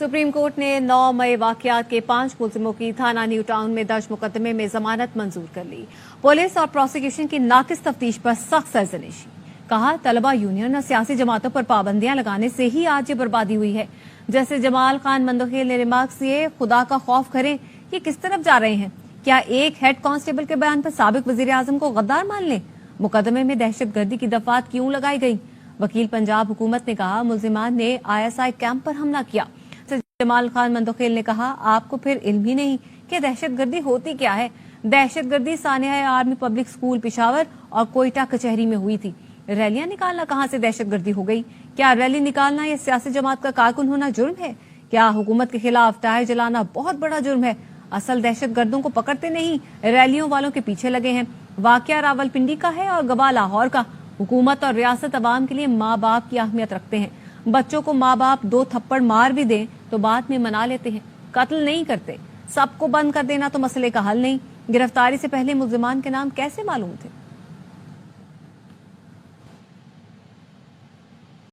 Supreme court ने 9 मई वाकयात के 5 मुलजिमों की थाना न्यू टाउन में दर्ज मुकदमे में जमानत मंजूर कर ली। पुलिस और प्रोसिक्यूशन की नाकिस तफ्तीश पर सख्त सरजनिश। कहा, तलबा यूनियन और सियासी जमातों पर पाबंदियां लगाने से ही आज ये बर्बादी हुई है। जैसे जमाल खान मंदोखेल ने रिमार्क्स दिए, खुदा का खौफ करें, ये किस तरफ जा रहे हैं? क्या एक हेड कांस्टेबल के बयान पर साबिक वजीर आजम को गद्दार मान लें? मुकदमे में दहशतगर्दी की दफात क्यों लगाई गई? वकील पंजाब हुकूमत ने कहा, मुलजिमान ने ISI कैंप पर हमला किया। जमाल खान मंदोखेल ने कहा, आपको फिर इल्म ही नहीं कि दहशतगर्दी होती क्या है। दहशतगर्दी Sania army public school Peshawar और कोयटा कचहरी में हुई थी। रैलियां निकालना कहां से दहशतगर्दी हो गई? क्या रैली निकालना या सियासी जमात का कारकुन होना जुर्म है? क्या हुकूमत के खिलाफ टायर जलाना बहुत बड़ा जुर्म है? असल दहशतगर्दों को पकड़ते नहीं, रैलियों वालों के पीछे लगे हैं। वाकया रावलपिंडी का है और गवाह लाहौर का। हुकूमत और रियासत अवाम के लिए माँ बाप की अहमियत रखते हैं। बच्चों को माँ बाप 2 थप्पड़ मार भी दें तो बाद में मना लेते हैं, कत्ल नहीं करते। सबको बंद कर देना तो मसले का हल नहीं। गिरफ्तारी से पहले मुल्जिमान के नाम कैसे मालूम थे?